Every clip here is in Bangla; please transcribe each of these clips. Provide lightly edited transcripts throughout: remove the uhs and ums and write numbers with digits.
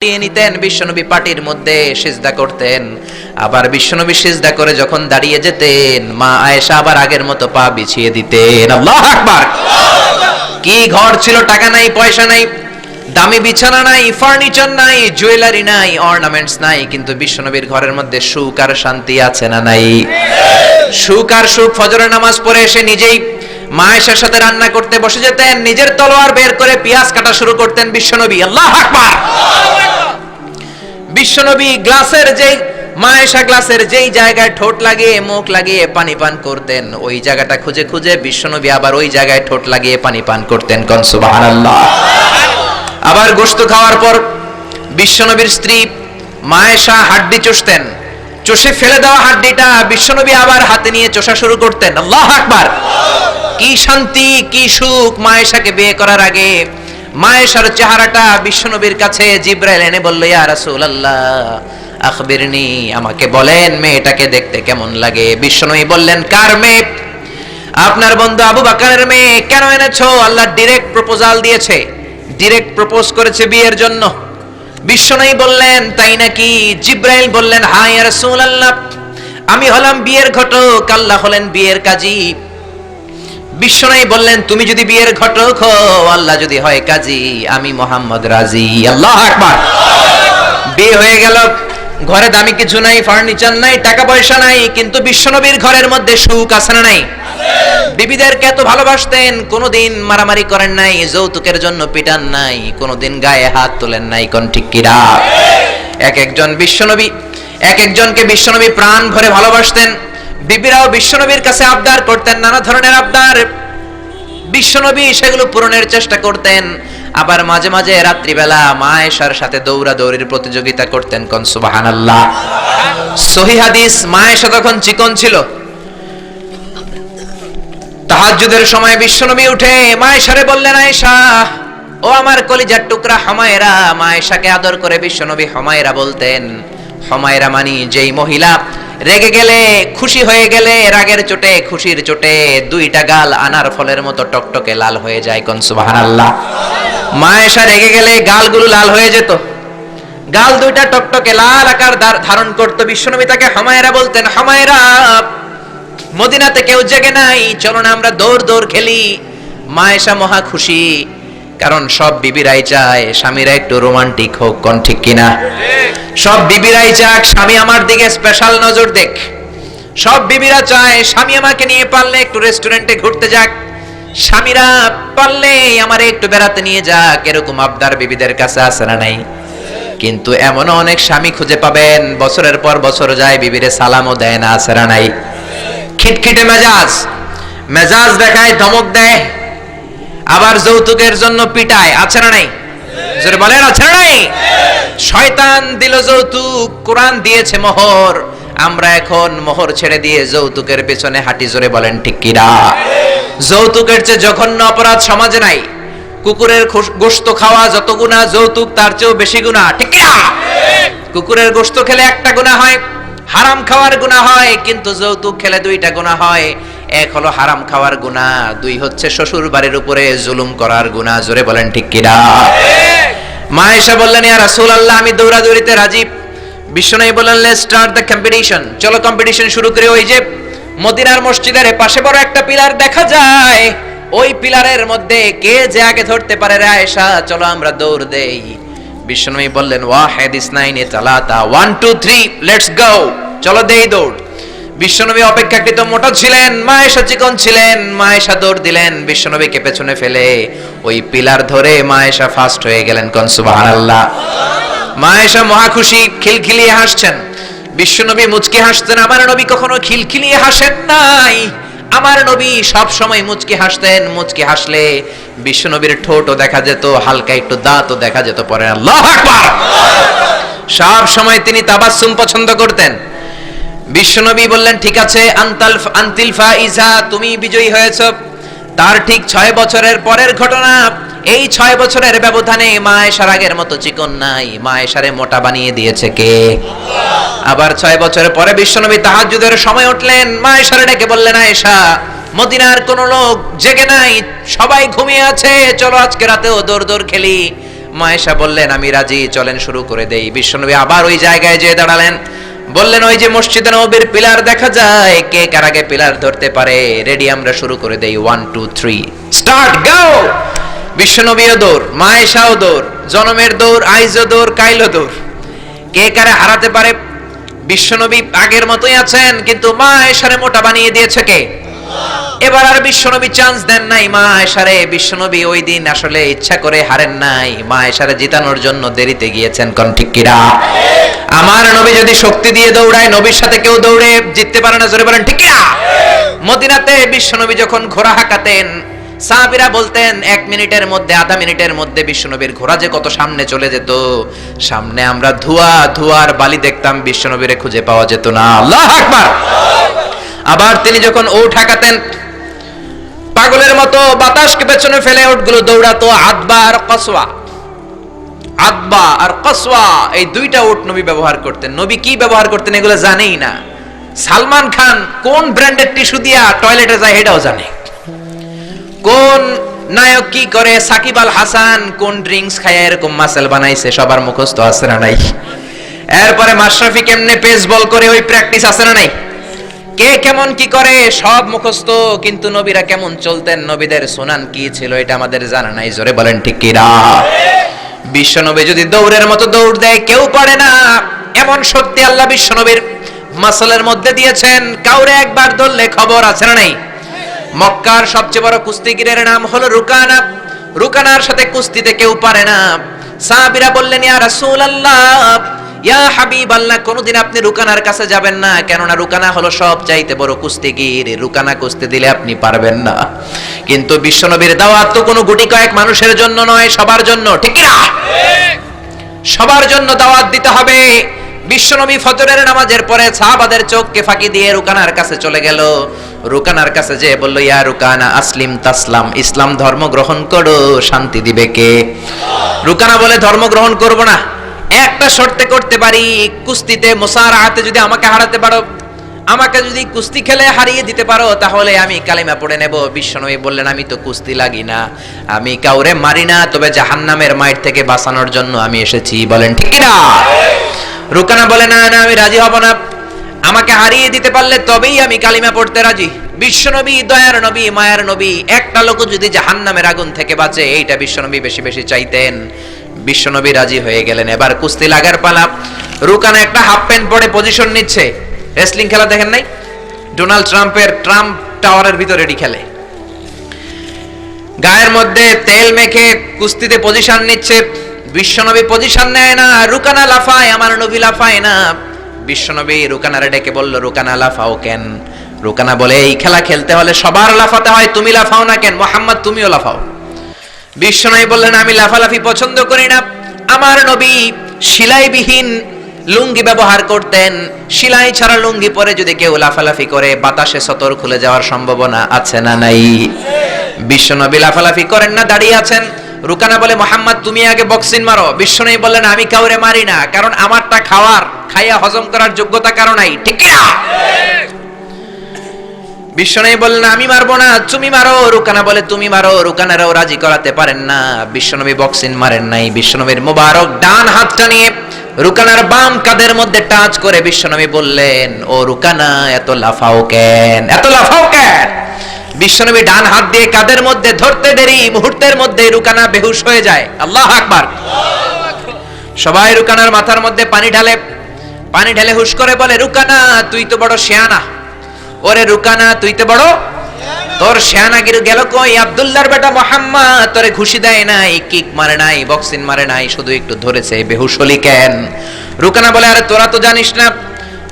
নিতেন, বিশ্বনবী পাটির মধ্যে সিজদা করতেন। আবার বিশ্বনবী সিজদা করে যখন দাঁড়িয়ে যেতেন, মা আয়েশা আবার আগের মতো পা বিছিয়ে দিতেন। আল্লাহু আকবার। কি ঘর ছিল, টাকা নাই, পয়সা নাই, দামি বিছানা নাই, ফার্নিচার নাই, জুয়েলারি নাই, অর্নামেন্টস নাই, কিন্তু বিশ্বনবীর ঘরের মধ্যে সুখ আর শান্তি আছে না নাই? সুখ আর সুখ। ফজরের নামাজ পড়ে এসে নিজেই মা আয়েশার সাথে রান্না করতে বসে যেতেন, নিজের তলোয়ার বের করে পেঁয়াজ কাটা শুরু করতেন বিশ্বনবী। আল্লাহু আকবার। বিশ্বনবী গ্লাসের যেই মা আয়েশা গ্লাসের যেই জায়গায় ঠোঁট লাগিয়ে মুখ লাগিয়ে পানি পান করতেন, ওই জায়গাটা খুঁজে খুঁজে বিশ্বনবী আবার ওই জায়গায় ঠোঁট লাগিয়ে পানি পান করতেন। কোন সুবহানাল্লাহ। আবার গোশত খাওয়ার পর বিশ্বনবীর স্ত্রী মা আয়েশা হাড্ডি চষতেন, চষে ফেলে দেওয়া হাড্ডিটা বিশ্বনবী আবার হাতে নিয়ে চষা শুরু করতেন। আল্লাহু আকবার। কি শান্তি, কি সুখ। মা আয়েশাকে বিয়ে করার আগে মা আয়েশার চেহারাটা বিশ্বনবীর কাছে জিবরাইল এনে বলল, ইয়া রাসূলুল্লাহ আখবিরনি, আমাকে বলেন মেয়েটাকে দেখতে কেমন লাগে। বিশ্বনবী বললেন, কার মেয়ে? আপনার বন্ধু আবু বকরের মেয়ে। কেন এনেছো? আল্লাহ ডাইরেক্ট প্রপোজাল দিয়েছে, ডাইরেক্ট প্রপোজ করেছে বিয়ের জন্য। বিশ্বনবী বললেন, তাই নাকি? জিবরাইল বললেন, হ্যাঁ ইয়া রাসূলুল্লাহ, আমি হলাম বিয়ের ঘটক, আল্লাহ হলেন বিয়ের কাজী। বিশ্বনবী বললেন, তুমি যদি বিয়ের ঘটক হও, আল্লাহ যদি হয় কাজী, আমি মুহাম্মদ রাজি। আল্লাহু আকবার। বিয়ে হয়ে গেল, ঘরে দামি কিছু নাই, ফার্নিচার নাই, টাকা পয়সা নাই, কিন্তু বিশ্বনবীর ঘরের মধ্যে সুখ আছে না নাই? বিবিদেরকে এত ভালোবাসতেন, কোনোদিন মারামারি করেন নাই, যৌতুকের জন্য পিটান নাই, কোনোদিন গায়ে হাত তোলেন নাই। কোন ঠিক কিরা? এক একজনকে বিশ্বনবী প্রাণ ভরে ভালোবাসতেন। বিবিরাও বিশ্বনবীর কাছে আবদার করতেন, নানা ধরনের আবদার। বিশ্বনবী সেগুলো পূরণের চেষ্টা করতেন। আবার মাঝে মাঝে রাত্রিবেলা মা আয়েশার সাথে দৌড়াদৌড়ির প্রতিযোগিতা করতেন। কোন সুবহানাল্লাহ। সহিহ হাদিস, মা আয়েশা তখন চিকন ছিল। তাহাজ্জুদের সময় বিশ্বনবী উঠে মা আয়েশারে বললেন, আয়েশা, ও আমার কলিজার টুকরা হুমায়রা। মা আয়েশাকে আদর করে বিশ্বনবী হুমায়রা বলতেন। হুমায়রা মানে যেই মহিলা রেগে গেলে, খুশি হয়ে গেলে, রাগের চোটে, খুশির চোটে দুইটা গাল আনার ফলের মতো টকটকে লাল হয়ে যায়। কোন সুবহানাল্লাহ। মা আয়েশা রেগে গেলে গালগুলো লাল হয়ে যেত, গাল দুইটা টকটকে লাল আকার ধারণ করত। বিশ্বনবী তাকে হুমায়রা বলতেন, হুমায়রা, মদিনাতে কেউ জেগে নাই, চলো না আমরা দৌড় দৌড় খেলি। মা আয়েশা মহা খুশি, কারণ সব বিবিরাই চায় স্বামীরা একটু রোমান্টিক হোক। কোন ঠিক কিনা? সব বিবিরাই চায় স্বামী আমার দিকে স্পেশাল নজর দেখ। সব বিবিরা চায় স্বামী আমাকে নিয়ে পারলে একটু রেস্টুরেন্টে ঘুরতে যাক, স্বামীরা পারলে আমারে একটু বেড়াতে নিয়ে যাক। এরকম আবদার বিবিদের কাছে আছে না নাই? কিন্তু এমনও অনেক স্বামী খুঁজে পাবেন, বছরের পর বছর যায়, বিবিরে সালামও দেয় না। আছে না নাই? খিটখিটে মেজাজ দেখায়, ধমক দেয়, আবার যৌতুকের জন্য পিটায়। আছে না নাই? জোরে বলেন, আছে না নাই? শয়তান দিল যৌতুক, কোরআন দিয়েছে মোহর। আমরা এখন মোহর ছেড়ে দিয়ে যৌতুকের পেছনে হাঁটি। জোরে বলেন ঠিক কিনা? যৌতুকের চেয়ে জঘন্য অপরাধ সমাজে নাই। কুকুরের গোশত খাওয়া যত গুনাহ, যৌতুক তার চেয়েও বেশি গুনাহ। ঠিক কিনা? কুকুরের গোশত খেলে একটা গুনাহ হয়, হারাম খাওয়ার গুনাহ হয়, কিন্তু যৌতুক খেলে দুইটা গুনাহ হয়। এক হলো হারাম খাওয়ার গুনাহ, দুই হচ্ছে শ্বশুর বাড়ির উপরে জুলুম করার গুনাহ। জোরে বলেন ঠিক কিনা? মা আয়েশা বললেন, ইয়া রাসূলুল্লাহ, আমি দৌড়াদৌড়িতে রাজি। বিশ্বনবী বললেন, লেটস স্টার্ট দ্য কম্পিটিশন, চলো কম্পিটিশন শুরু করি। ওই যে মদিনার মসজিদের পাশে বড় একটা পিলার দেখা যায়, ওই পিলারের মধ্যে কে যে আগে ধরতে পারে রে আয়েশা, চলো আমরা দৌড় দেই। বিশ্বনবী বললেন, ওয়াহিদ ইসনাইনি তালাতা, 1 2 3 লেটস গো, চলো দেই দৌড়। বিশ্বনবী অপেক্ষাকৃত মোটা ছিলেন, মা আয়েশা চিকন ছিলেন। মা আয়েশা দৌড় দিলেন, বিশ্বনবীকে পেছনে ফেলে ওই পিলার ধরে মা আয়েশা ফার্স্ট হয়ে গেলেন। কোন সুবহানাল্লাহ। মা আয়েশা মহা খুশি, খিলখিলিয়ে হাসছেন। বিশ্বনবী মুচকি হাসতেন। আমার নবী কখনো খিলখিলিয়ে হাসেন নাই। আমার নবী সব সময় মুচকি হাসতেন। মুচকি হাসলে বিশ্বনবীর ঠোঁটও দেখা যেত, হালকা একটু দাঁতও দেখা যেত। পরে আল্লাহু আকবার। সব সময় তিনি তাবাসসুম পছন্দ করতেন। বিশ্বনবী বললেন, ঠিক আছে, আনতিল ফাইজা, তুমি বিজয়ী হয়েছ। তার ঠিক 6 বছরের পরের ঘটনা। এই 6 বছরের ব্যবধানে মা আয়েশার আগের মতো চিকন নাই, মা আয়েশারে মোটা বানিয়ে দিয়েছে কে? আবার 6 বছরের পরে বিশ্বনবী তাহাজ্জুদের সময় উঠলেন, মা আয়েশারে ডেকে বললেন, আয়েশা, মদিনার কোন লোক জেগে নাই, সবাই ঘুমিয়ে আছে, চলো আজকে রাতেও দৌড় দৌড় খেলি। মা আয়েশা বললেন আমি রাজি, চলেন শুরু করে দেই। বিশ্বনবী আবার ওই জায়গায় যেয়ে দাঁড়ালেন, বললেন ওই যে মসজিদে নববীর পিলার দেখা যায়, কে কার আগে পিলার ধরতে পারে? রেডি, আমরা শুরু করে দেই। 1 2 3 স্টার্ট, গো। বিশ্বনবীও দৌড়, মা আয়েশাও দৌড়, জনমের দৌড়, আইজও দৌড়, কাইলও দৌড়। কে কারে হারাতে পারে? বিশ্বনবী আগের মতোই আছেন, কিন্তু মা আয়েশারে মোটা বানিয়ে দিয়েছে কে? এবার আর বিশ্বনবী চান্স দেন নাই মা আয়েশারে। বিশ্বনবী ওই দিন আসলে ইচ্ছা করে হারেন নাই, মা আয়েশারে জিতানোর জন্য দেরিতে গিয়েছেন। কোন ঠিক কিনা? আমার নবী যদি শক্তি দিয়ে দৌড়ায়, নবীর সাথে কেউ দৌড়ে জিততে পারে না। জোরে বলেন ঠিক কিনা? মদিনাতে বিশ্বনবী যখন ঘোড়া হাঁকাতেন, সাহাবীরা বলতেন 1 মিনিটের মধ্যে, আধা মিনিটের মধ্যে বিশ্বনবীর ঘোড়া যে কত সামনে চলে যেত। সামনে আমরা ধোঁয়ার বালি দেখতাম, বিশ্বনবীরে খুঁজে পাওয়া যেত না। আল্লাহু আকবার। আবার তিনি যখন ওট হাঁকাতেন, পাগলের মতো বাতাসকে পেছনে ফেলে ওটগুলো দৌড়াতো। আদবা আর কসওয়া, এই দুইটা ওট নবী ব্যবহার করতেন। নবী কি ব্যবহার করতেন এগুলো জানেই না। সালমান খান কোন ব্র্যান্ডের টিস্যু দিয়া টয়লেটে যায় এটাও জানে। কোন নায়ক কি করে, সাকিব আল হাসান কোন ড্রিঙ্কস খায় এরকম মাসেল বানাইছে, সবার মুখস্থ আছে না নাই? এরপরে মাশরাফি কেমনে পেস বল করে, ওই প্র্যাকটিস আছে না নাই? কে কেমন কি করে সব মুখস্থ, কিন্তু নবীরা কেমন চলতেন, নবীদের সুনান কি ছিল এটা আমাদের জানা নাই। জোরে বলেন ঠিক কিনা? বিশ্বনবী যদি দৌড়ের মতো দৌড় দেয় কেউ পারে না, এমন শক্তি আল্লাহ বিশ্বনবীর মাসলের মধ্যে দিয়েছেন। কাউরে একবার ধরলে খবর আছে না নাই? মক্কার সবচেয়ে বড় কুস্তিগিরের নাম হলো রুকানা। রুকানার সাথে কুস্তিতে কেউ পারে না। সাহাবীরা বললেন ইয়া রাসূলুল্লাহ, ইয়া হাবিবাল্লাহ, কোনদিন আপনি রুকানার কাছে যাবেন না, কেননা রুকানা হলো সব চাইতে বড় কুস্তিগির, রুকানা কুস্তি দিলে আপনি পারবেন না। কিন্তু বিশ্বনবীর দাওয়াত তো কোনো গুটি কয়েক মানুষের জন্য নয়, সবার জন্য। ঠিক না? সবার জন্য দাওয়াত দিতে হবে। বিশ্বনবী ফজরের নামাজের পরে সাহাবাদের চোখকে ফাঁকি দিয়ে রুকানার কাছে চলে গেল। রুকানার কাছে যে বলল ইয়া রুকানা আসলিম তাসলাম, ইসলাম ধর্ম গ্রহণ করো, শান্তি দিবে কে? রুকানা বলে ধর্ম গ্রহণ করব না, একটা শর্তে করতে পারি, কুস্তিতে মুসারাআতে যদি আমাকে হারাতে পারো, আমাকে যদি কুস্তি খেলে হারিয়ে দিতে পারো, তাহলে আমি কালিমা পড়ে নেব। বিশ্বনবী বললেন আমি তো কুস্তি লাগি না, আমি কাউরে মারি না, তবে জাহান্নামের মাইর থেকে বাঁচানোর জন্য আমি এসেছি। বলেন ঠিক না? রুকানা বলে না না, আমি রাজি হব না, আমাকে হারিয়ে দিতে পারলে তবেই আমি কালিমা পড়তে রাজি। বিশ্বনবী দয়ার নবী, মায়ার নবী, একটা লোক যদি জাহান্নামের আগুন থেকে বাঁচে, এইটা বিশ্বনবী বেশি বেশি চাইতেন। বিশ্বনবী রাজি হয়ে গেলেন। এবার কুস্তি লাগার পালা। রুকানা একটা হাফ প্যান্ট পরে পজিশন নিচ্ছে। রেসলিং খেলা দেখেন নাই? ডোনাল্ড ট্রাম্পের ট্রাম্প টাওয়ারের ভিতরে খেলে, গায়ের মধ্যে তেল মেখে কুস্তিতে পজিশন নিচ্ছে। বিশ্বনবী পজিশন নেয় না, রুকানা লাফায়, আমার নবী লাফায় না। বিশ্বনবী রুকানারে ডেকে বলল রুকানা লাফাও কেন? রুকানা বলে এই খেলা খেলতে হলে সবার লাফাতে হয়, তুমি লাফাও না কেন? মুহাম্মদ তুমিও লাফাও। বিশ্বনবী বললেন আমি লাফালাফি পছন্দ করি না। আমার নবী সেলাইবিহীন লুঙ্গি ব্যবহার করতেন। সেলাই ছাড়া লুঙ্গি পরে যদি কেউ লাফালাফি করে, বাতাসে সতর খুলে যাওয়ার সম্ভাবনা আছে না নাই? বিশ্বনবী লাফালাফি করেন না, দাঁড়িয়ে আছেন। রুকানা বলে মুহাম্মদ তুমি আগে বক্সিং মারো। বিশ্বনবী বললেন আমি কাউরে মারি না, কারণ আমারটা খাইয়া হজম করার যোগ্যতা কারো নাই। ঠিক না? বিশ্বনবী বললেন আমি মারবো না, তুমি মারো। রুকানা বলে তুমি মারো। রুকানারাও রাজি করাতে পারেন না। বিশ্বনবী বক্সিং মারেন নাই। বিশ্বনবীর মোবারক ডান হাতটা নিয়ে রুকানার বাম কাঁধের মধ্যে টাচ করে বিশ্বনবী বললেন ও রুকানা, এত লাফাও কেন, এত লাফাও কেন? বিশ্বনবী ডান হাত দিয়ে কাঁধের মধ্যে ধরতে দেরি, মুহূর্তের মধ্যে রুকানা বেহুশ হয়ে যায়। আল্লাহু আকবার। সবাই রুকানার মাথার মধ্যে পানি ঢালে হুশ করে বলে রুকানা তুই তো বড় শিয়ানা। ওরে রুকানা তুই তো বড়, তোর শিয়ানাগিরি গেল কই? আব্দুল্লাহর বেটা মুহাম্মদ তোরে ঘুষি দেয় নাই, কিক মারে নাই, বক্সিং মারে নাই, শুধু একটু ধরেছে, বেহুশ হলি কেন? রুকানা বলে আরে তোরা তো জানিস না,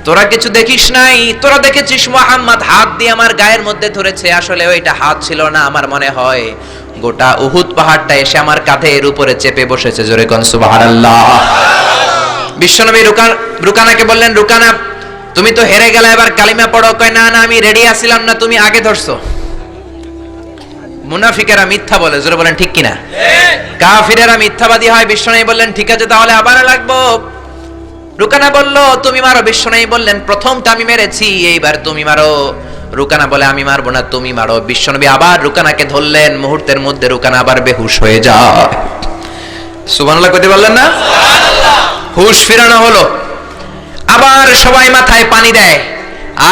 তোরা কিছু দেখিস নাই, তোরা দেখেছিস মুহাম্মদ হাত দিয়ে আমার গায়ের মধ্যে ধরেছে। আসলে ওইটা হাত ছিল না, আমার মনে হয় গোটা উহুদ পাহাড়টা এসে আমার কাঁধের উপরে চেপে বসেছে। জোরে কোন সুবহানাল্লাহ। বিশ্বনবী রুকানাকে বললেন রুকানা তুমি তো হেরে গেলে, এবার কালিমা পড়ো। কয় না না আমি রেডি আছিলাম না, তুমি আগে ধরছো। মুনাফিকেরা মিথ্যা বলে। জোরে বলেন ঠিক কিনা? কাফিরেরা মিথ্যাবাদী হয়। বিশ্বনবী বললেন ঠিক আছে তাহলে আবার লাগবো। রুকানা বলল তুমি মারো। বিশ্বনবী বললেন প্রথমটা আমি মেরেছি, এইবার তুমি মারো। রুকানা বলে আমি মারবো না, তুমি মারো। বিশ্বনবী আবার রুকানাকে ধরলেন। মুহূর্তের মধ্যে রুকানা আবার বেহুশ হয়ে যায়। সুবহানাল্লাহ কইতে পারলেন না? হুশ ফিরানো হলো। আবার সবাই মাথায় পানি দেয়,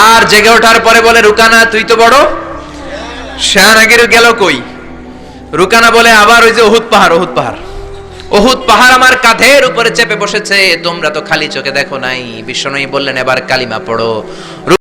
আর জেগে ওঠার পরে বলে, রুকানা তুই তো বড় শাহনাগীর গেল কই? রুকানা বলে, আবার ওই যে উহুদ পাহাড়, উহুদ পাহাড়, উহুদ পাহাড় আমার কাঁধের উপরে চেপে বসেছে, তোমরা তো খালি চোখে দেখো নাই। বিশ্বনবী বললেন, এবার কালিমা পড়ো।